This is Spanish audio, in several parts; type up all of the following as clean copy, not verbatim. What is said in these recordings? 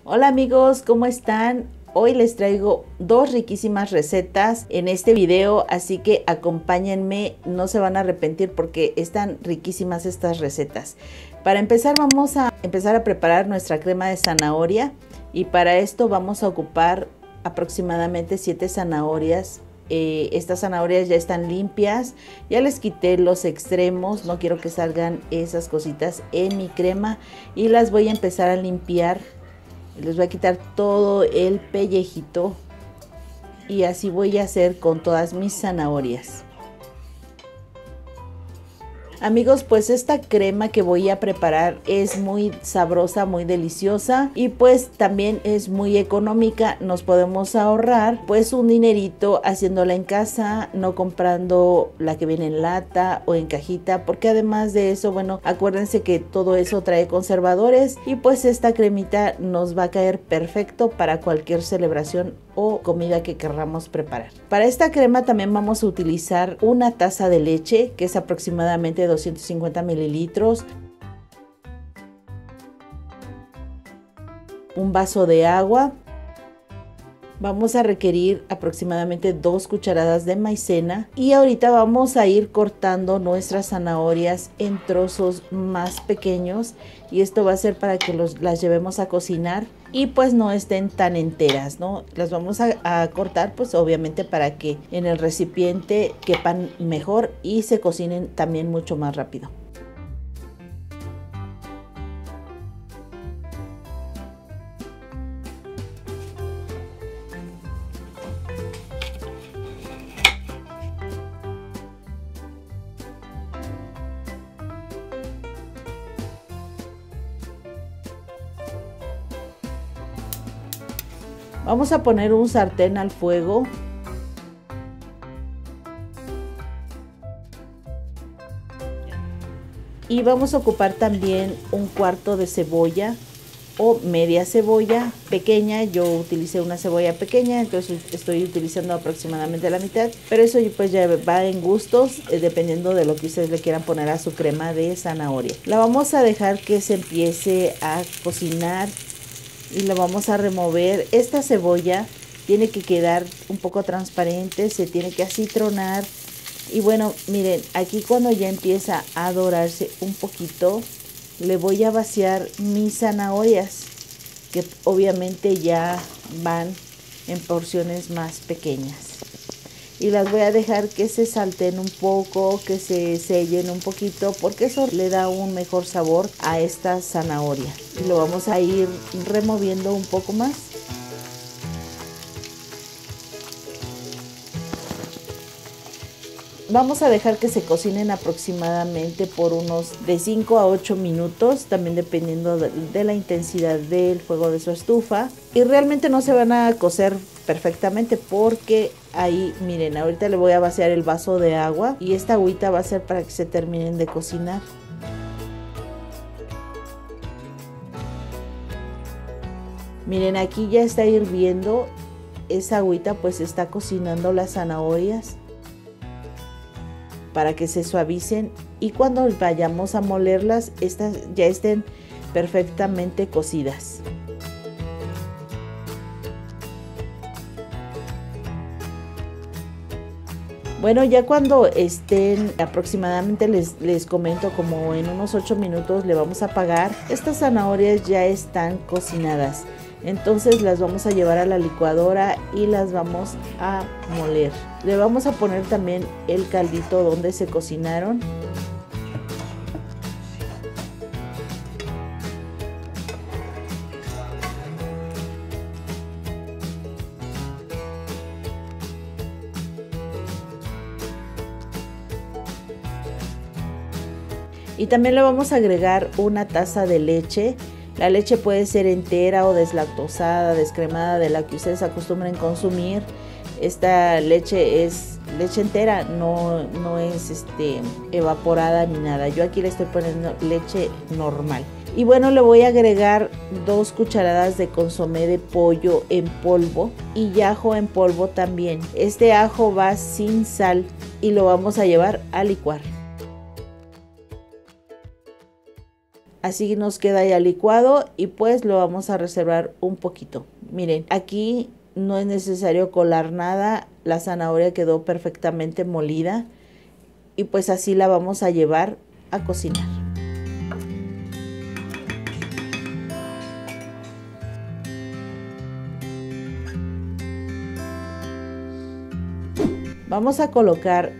Hola amigos, ¿cómo están? Hoy les traigo dos riquísimas recetas en este video, así que acompáñenme, no se van a arrepentir porque están riquísimas estas recetas. Para empezar vamos a preparar nuestra crema de zanahoria y para esto vamos a ocupar aproximadamente 7 zanahorias. Estas zanahorias ya están limpias, ya les quité los extremos, no quiero que salgan esas cositas en mi crema y las voy a empezar a limpiar. Les voy a quitar todo el pellejito y así voy a hacer con todas mis zanahorias. Amigos, pues esta crema que voy a preparar es muy sabrosa, muy deliciosa y pues también es muy económica. Nos podemos ahorrar pues un dinerito haciéndola en casa, no comprando la que viene en lata o en cajita, porque además de eso, bueno, acuérdense que todo eso trae conservadores y pues esta cremita nos va a caer perfecto para cualquier celebración o comida que querramos preparar. Para esta crema también vamos a utilizar una taza de leche, que es aproximadamente 250 mililitros, un vaso de agua. Vamos a requerir aproximadamente 2 cucharadas de maicena y ahorita vamos a ir cortando nuestras zanahorias en trozos más pequeños y esto va a ser para que las llevemos a cocinar y pues no estén tan enteras, ¿no? Las vamos a cortar pues obviamente para que en el recipiente quepan mejor y se cocinen también mucho más rápido. Vamos a poner un sartén al fuego. Y vamos a ocupar también un cuarto de cebolla o media cebolla pequeña. Yo utilicé una cebolla pequeña, entonces estoy utilizando aproximadamente la mitad. Pero eso pues ya va en gustos, dependiendo de lo que ustedes le quieran poner a su crema de zanahoria. La vamos a dejar que se empiece a cocinar. Y lo vamos a remover. Esta cebolla tiene que quedar un poco transparente, se tiene que acitronar. Y bueno, miren, aquí cuando ya empieza a dorarse un poquito, le voy a vaciar mis zanahorias, que obviamente ya van en porciones más pequeñas. Y las voy a dejar que se salten un poco, que se sellen un poquito, porque eso le da un mejor sabor a esta zanahoria. Y lo vamos a ir removiendo un poco más. Vamos a dejar que se cocinen aproximadamente por unos de 5 a 8 minutos, también dependiendo de la intensidad del fuego de su estufa. Y realmente no se van a cocer perfectamente porque ahí, miren, ahorita le voy a vaciar el vaso de agua y esta agüita va a ser para que se terminen de cocinar. Miren, aquí ya está hirviendo esa agüita, pues está cocinando las zanahorias para que se suavicen y cuando vayamos a molerlas, estas ya estén perfectamente cocidas. Bueno, ya cuando estén aproximadamente, les comento, como en unos 8 minutos le vamos a apagar. Estas zanahorias ya están cocinadas. Entonces las vamos a llevar a la licuadora y las vamos a moler. Le vamos a poner también el caldito donde se cocinaron. Y también le vamos a agregar una taza de leche. La leche puede ser entera o deslactosada, descremada, de la que ustedes acostumbren consumir. Esta leche es leche entera, no es evaporada ni nada. Yo aquí le estoy poniendo leche normal. Y bueno, le voy a agregar 2 cucharadas de consomé de pollo en polvo y ajo en polvo también. Este ajo va sin sal y lo vamos a llevar a licuar. Así nos queda ya licuado y pues lo vamos a reservar un poquito. Miren, aquí no es necesario colar nada, la zanahoria quedó perfectamente molida y pues así la vamos a llevar a cocinar. Vamos a colocar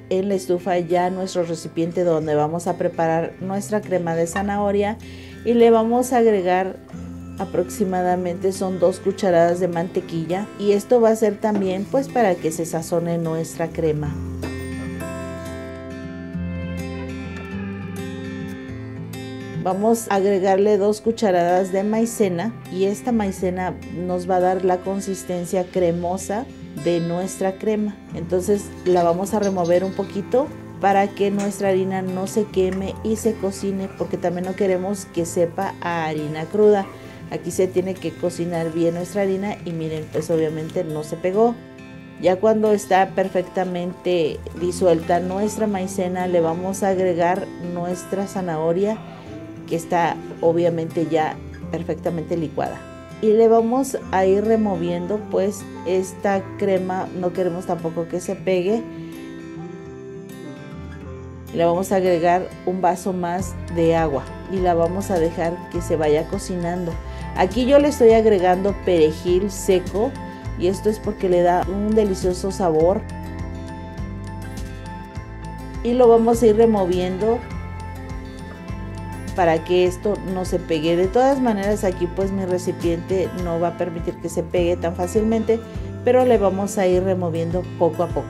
en la estufa ya nuestro recipiente donde vamos a preparar nuestra crema de zanahoria y le vamos a agregar aproximadamente son 2 cucharadas de mantequilla y esto va a ser también pues para que se sazone nuestra crema. Vamos a agregarle 2 cucharadas de maicena y esta maicena nos va a dar la consistencia cremosa de nuestra crema. Entonces la vamos a remover un poquito para que nuestra harina no se queme y se cocine, porque también no queremos que sepa a harina cruda. Aquí se tiene que cocinar bien nuestra harina y miren, pues obviamente no se pegó. Ya cuando está perfectamente disuelta nuestra maicena, le vamos a agregar nuestra zanahoria que está obviamente ya perfectamente licuada. Y le vamos a ir removiendo pues esta crema, no queremos tampoco que se pegue. Le vamos a agregar un vaso más de agua y la vamos a dejar que se vaya cocinando. Aquí yo le estoy agregando perejil seco y esto es porque le da un delicioso sabor. Y lo vamos a ir removiendo para que esto no se pegue. De todas maneras aquí pues mi recipiente no va a permitir que se pegue tan fácilmente, pero le vamos a ir removiendo poco a poco.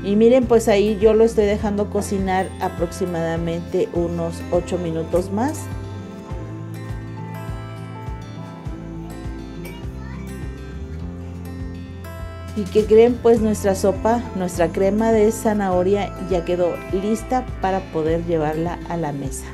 Y miren, pues ahí yo lo estoy dejando cocinar aproximadamente unos 8 minutos más. ¿Y qué creen? Pues nuestra sopa, nuestra crema de zanahoria ya quedó lista para poder llevarla a la mesa.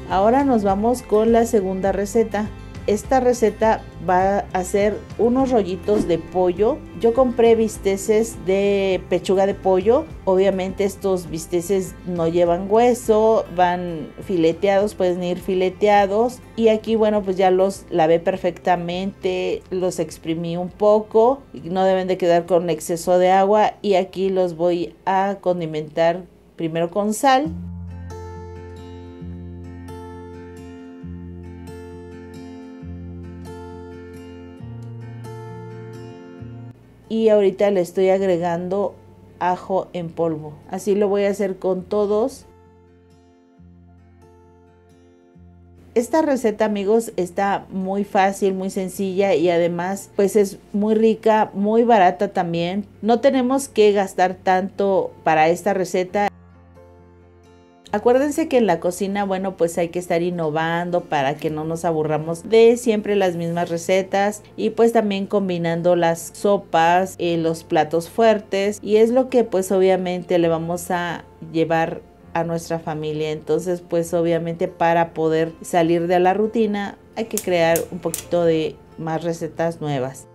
Ahora nos vamos con la segunda receta. Esta receta va a ser unos rollitos de pollo. Yo compré bisteces de pechuga de pollo. Obviamente estos bisteces no llevan hueso, van fileteados, pueden ir fileteados. Y aquí, bueno, pues ya los lavé perfectamente, los exprimí un poco. No deben de quedar con exceso de agua. Y aquí los voy a condimentar primero con sal. Y ahorita le estoy agregando ajo en polvo. Así lo voy a hacer con todos. Esta receta, amigos, está muy fácil, muy sencilla y además pues es muy rica, muy barata también. No tenemos que gastar tanto para esta receta. Acuérdense que en la cocina, bueno, pues hay que estar innovando para que no nos aburramos de siempre las mismas recetas y pues también combinando las sopas, los platos fuertes, y es lo que pues obviamente le vamos a llevar a nuestra familia. Entonces pues obviamente para poder salir de la rutina hay que crear un poquito de más recetas nuevas.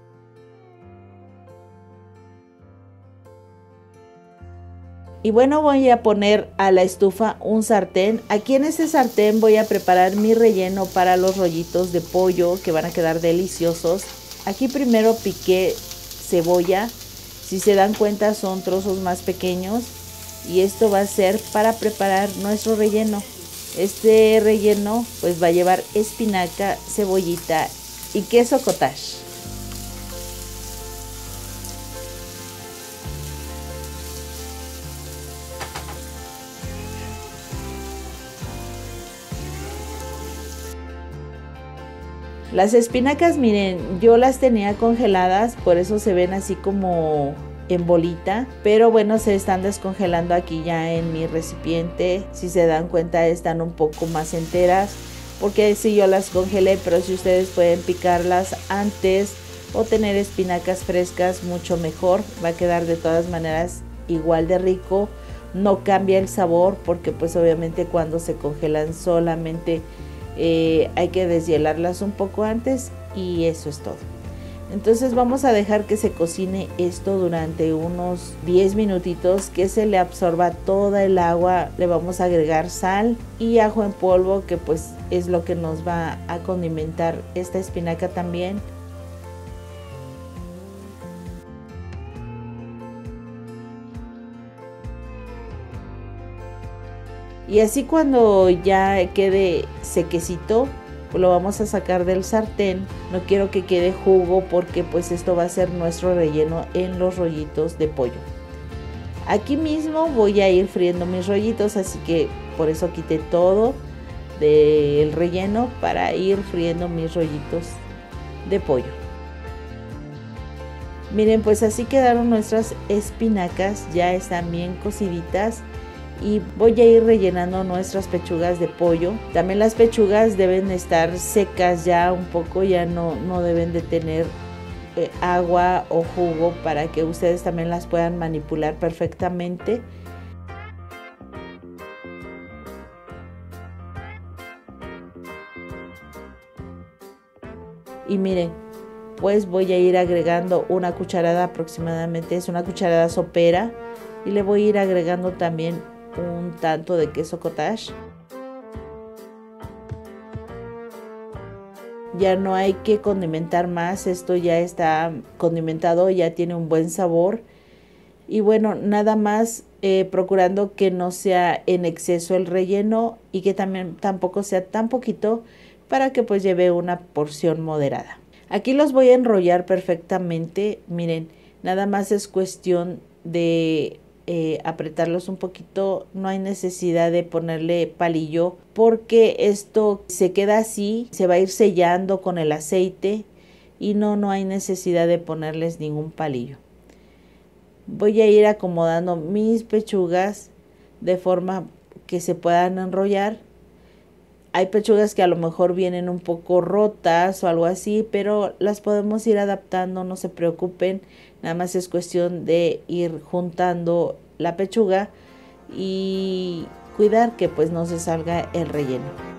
Y bueno, voy a poner a la estufa un sartén. Aquí en este sartén voy a preparar mi relleno para los rollitos de pollo que van a quedar deliciosos. Aquí primero piqué cebolla. Si se dan cuenta son trozos más pequeños. Y esto va a ser para preparar nuestro relleno. Este relleno pues va a llevar espinaca, cebollita y queso cottage. Las espinacas, miren, yo las tenía congeladas, por eso se ven así como en bolita, pero bueno, se están descongelando aquí ya en mi recipiente. Si se dan cuenta, están un poco más enteras, porque sí, yo las congelé, pero si ustedes pueden picarlas antes o tener espinacas frescas, mucho mejor. Va a quedar de todas maneras igual de rico, no cambia el sabor, porque pues obviamente cuando se congelan solamente hay que deshielarlas un poco antes y eso es todo. Entonces vamos a dejar que se cocine esto durante unos 10 minutitos, que se le absorba toda el agua. Le vamos a agregar sal y ajo en polvo, que pues es lo que nos va a condimentar esta espinaca también. Y así cuando ya quede sequecito, lo vamos a sacar del sartén. No quiero que quede jugo porque pues esto va a ser nuestro relleno en los rollitos de pollo. Aquí mismo voy a ir friendo mis rollitos, así que por eso quité todo del relleno para ir friendo mis rollitos de pollo. Miren, pues así quedaron nuestras espinacas, ya están bien cociditas. Y voy a ir rellenando nuestras pechugas de pollo. También las pechugas deben estar secas ya un poco, ya no deben de tener agua o jugo, para que ustedes también las puedan manipular perfectamente. Y miren, pues voy a ir agregando una cucharada aproximadamente, es una cucharada sopera, y le voy a ir agregando también un tanto de queso cottage. Ya no hay que condimentar más, esto ya está condimentado, ya tiene un buen sabor. Y bueno, nada más procurando que no sea en exceso el relleno y que también tampoco sea tan poquito, para que pues lleve una porción moderada. Aquí los voy a enrollar perfectamente. Miren, nada más es cuestión de apretarlos un poquito, no hay necesidad de ponerle palillo, porque esto se queda así, se va a ir sellando con el aceite y no hay necesidad de ponerles ningún palillo. Voy a ir acomodando mis pechugas de forma que se puedan enrollar. Hay pechugas que a lo mejor vienen un poco rotas o algo así, pero las podemos ir adaptando, no se preocupen. Nada más es cuestión de ir juntando la pechuga y cuidar que pues no se salga el relleno.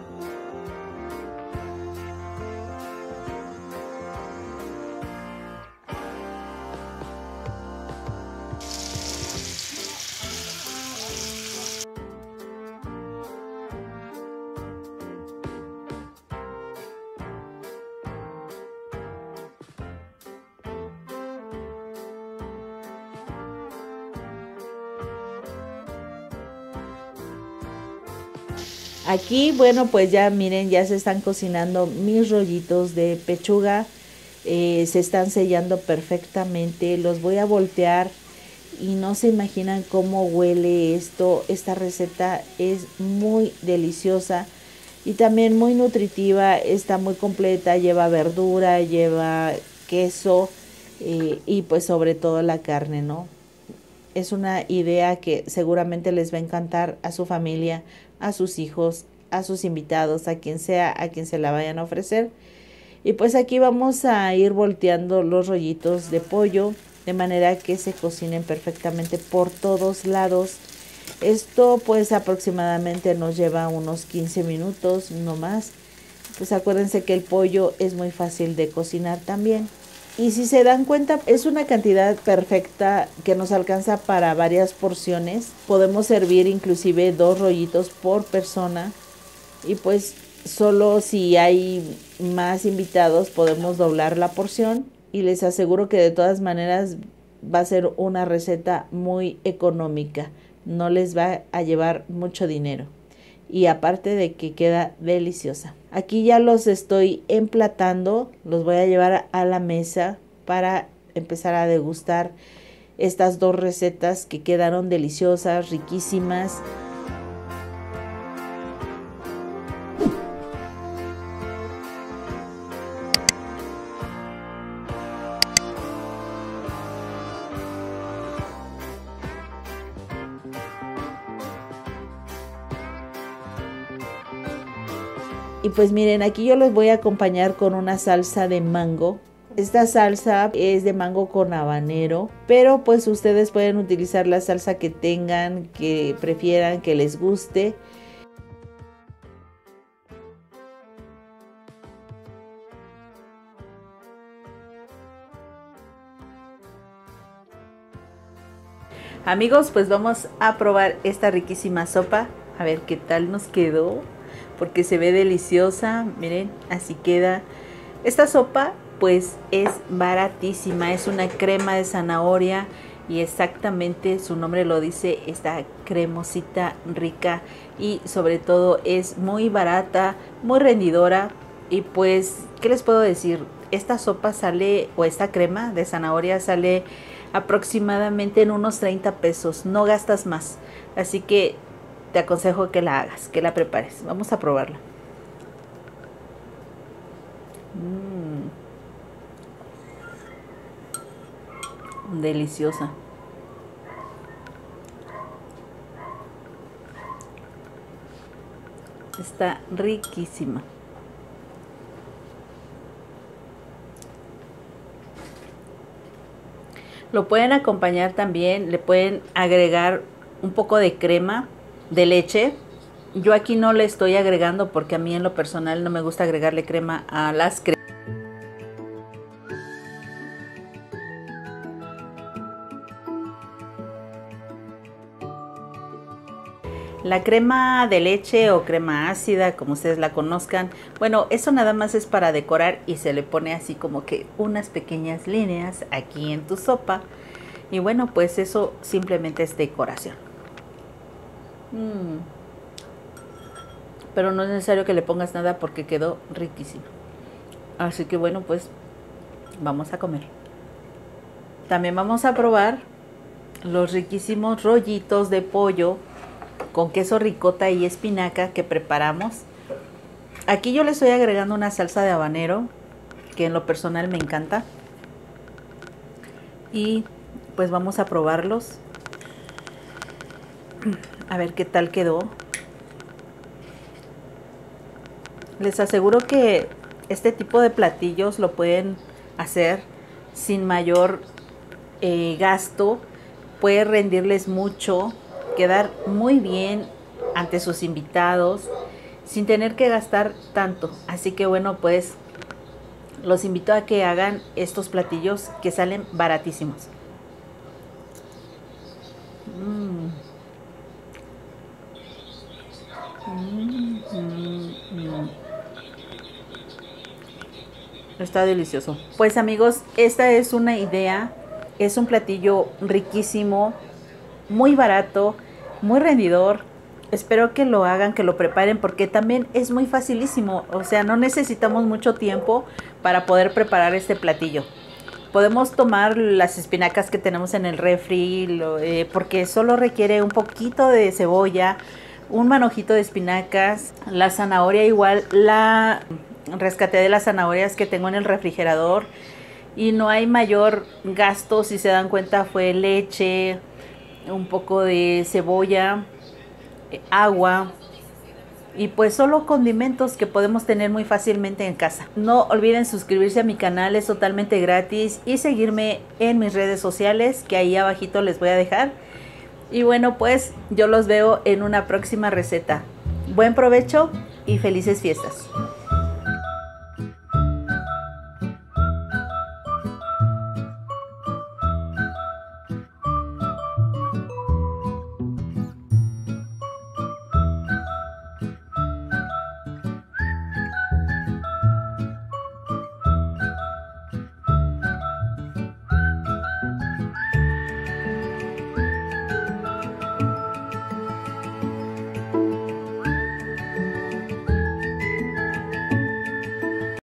Aquí, bueno, pues ya miren, ya se están cocinando mis rollitos de pechuga. Se están sellando perfectamente. Los voy a voltear y no se imaginan cómo huele esto. Esta receta es muy deliciosa y también muy nutritiva. Está muy completa, lleva verdura, lleva queso y pues sobre todo la carne, ¿no? Es una idea que seguramente les va a encantar a su familia, a sus hijos, a sus invitados, a quien sea, a quien se la vayan a ofrecer. Y pues aquí vamos a ir volteando los rollitos de pollo de manera que se cocinen perfectamente por todos lados. Esto pues aproximadamente nos lleva unos 15 minutos, no más. Pues acuérdense que el pollo es muy fácil de cocinar también. Y si se dan cuenta, es una cantidad perfecta que nos alcanza para varias porciones. Podemos servir inclusive 2 rollitos por persona. Y pues solo si hay más invitados podemos doblar la porción. Y les aseguro que de todas maneras va a ser una receta muy económica. No les va a llevar mucho dinero. Y aparte de que queda deliciosa. Aquí ya los estoy emplatando, los voy a llevar a la mesa para empezar a degustar estas 2 recetas que quedaron deliciosas, riquísimas. Y pues miren, aquí yo los voy a acompañar con una salsa de mango. Esta salsa es de mango con habanero, pero pues ustedes pueden utilizar la salsa que tengan, que prefieran, que les guste. Amigos, pues vamos a probar esta riquísima sopa. A ver qué tal nos quedó, porque se ve deliciosa. Miren, así queda. Esta sopa pues es baratísima, es una crema de zanahoria y exactamente su nombre lo dice, está cremosita, rica y sobre todo es muy barata, muy rendidora. Y pues, ¿qué les puedo decir? Esta sopa sale, o esta crema de zanahoria sale aproximadamente en unos 30 pesos, no gastas más. Así que te aconsejo que la hagas, que la prepares. Vamos a probarla. Deliciosa. Está riquísima. Lo pueden acompañar también, le pueden agregar un poco de crema de leche. Yo aquí no le estoy agregando porque a mí en lo personal no me gusta agregarle crema a las cremas. La crema de leche o crema ácida, como ustedes la conozcan, bueno, eso nada más es para decorar y se le pone así como que unas pequeñas líneas aquí en tu sopa. Y bueno, pues eso simplemente es decoración. Pero no es necesario que le pongas nada porque quedó riquísimo. Así que bueno, pues vamos a comer. También vamos a probar los riquísimos rollitos de pollo con queso ricota y espinaca que preparamos. Aquí yo le estoy agregando una salsa de habanero que en lo personal me encanta. Y pues vamos a probarlos. A ver qué tal quedó. Les aseguro que este tipo de platillos lo pueden hacer sin mayor gasto. Puede rendirles mucho, quedar muy bien ante sus invitados sin tener que gastar tanto. Así que bueno, pues los invito a que hagan estos platillos que salen baratísimos. Está delicioso. Pues amigos, esta es una idea. Es un platillo riquísimo, muy barato, muy rendidor. Espero que lo hagan, que lo preparen, porque también es muy facilísimo. O sea, no necesitamos mucho tiempo para poder preparar este platillo. Podemos tomar las espinacas que tenemos en el refri, porque solo requiere un poquito de cebolla, un manojito de espinacas, la zanahoria igual, la rescaté de las zanahorias que tengo en el refrigerador y no hay mayor gasto. Si se dan cuenta, fue leche, un poco de cebolla, agua y pues solo condimentos que podemos tener muy fácilmente en casa. No olviden suscribirse a mi canal, es totalmente gratis, y seguirme en mis redes sociales que ahí abajito les voy a dejar. Y bueno, pues yo los veo en una próxima receta. Buen provecho y felices fiestas.